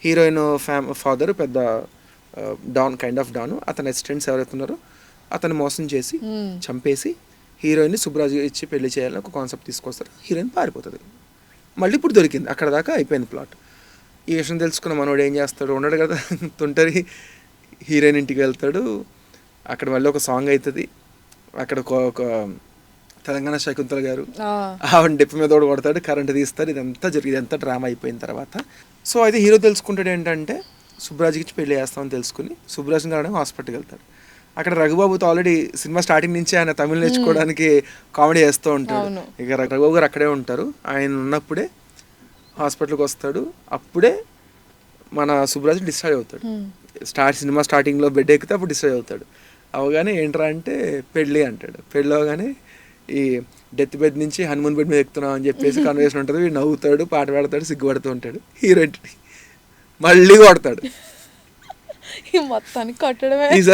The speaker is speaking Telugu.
హీరోయిన్ ఫాదర్ పెద్ద డాన్, కైండ్ ఆఫ్ డాన్. అతని అసిస్టెంట్స్ ఎవరైతే ఉన్నారో అతను మోసం చేసి చంపేసి హీరోయిన్ని సుబ్బరాజు ఇచ్చి పెళ్లి చేయాలని ఒక కాన్సెప్ట్ తీసుకొస్తారు. హీరోయిన్ పారిపోతుంది. మళ్ళీ ఇప్పుడు దొరికింది, అక్కడ దాకా అయిపోయింది ప్లాట్. ఈ విషయం తెలుసుకున్న మనోడు ఏం చేస్తాడు, ఉండడు కదా తుంటరి, హీరోయిన్ ఇంటికి వెళ్తాడు. అక్కడ మళ్ళీ ఒక సాంగ్ అవుతుంది. అక్కడ ఒక తెలంగాణ శకుంతల గారు ఆవిడ డెప్పి మీద కూడా కొడతాడు, కరెంట్ తీస్తారు. ఇదంతా జరిగింది, ఇదంతా డ్రామా అయిపోయిన తర్వాత. సో అయితే హీరో తెలుసుకుంటాడు ఏంటంటే సుబ్బరాజుకి ఇచ్చి పెళ్లి చేస్తామని తెలుసుకుని సుబ్బరాజుని కావడానికి హాస్పిటల్కి వెళ్తాడు. అక్కడ రఘుబాబుతో ఆల్రెడీ సినిమా స్టార్టింగ్ నుంచి ఆయన తమిళ నేర్చుకోవడానికి కామెడీ చేస్తూ ఉంటాడు. ఇక రఘుబాబు గారు అక్కడే ఉంటారు. ఆయన ఉన్నప్పుడే హాస్పిటల్కి వస్తాడు. అప్పుడే మన సుబ్బరాజు డిశ్చార్జ్ అవుతాడు. సినిమా స్టార్టింగ్లో బెడ్ ఎక్కితే అప్పుడు డిశ్చార్జ్ అవుతాడు. అవగానే ఏంట్రా అంటే పెళ్ళి అంటాడు. పెళ్ళి అవగానే ఈ డెత్ బెడ్ నుంచి హనుమూన్ బెడ్ మీద ఎక్కుతున్నాం అని చెప్పేసి కన్వర్సేషన్ ఉంటుంది. వీడు నవ్వుతాడు, పాట పాడతాడు, సిగ్గుపడుతూ ఉంటాడు. హీరోయిన్ మళ్ళీ కొడతాడు. మొత్తానికి కొట్టడమే. ఈసారి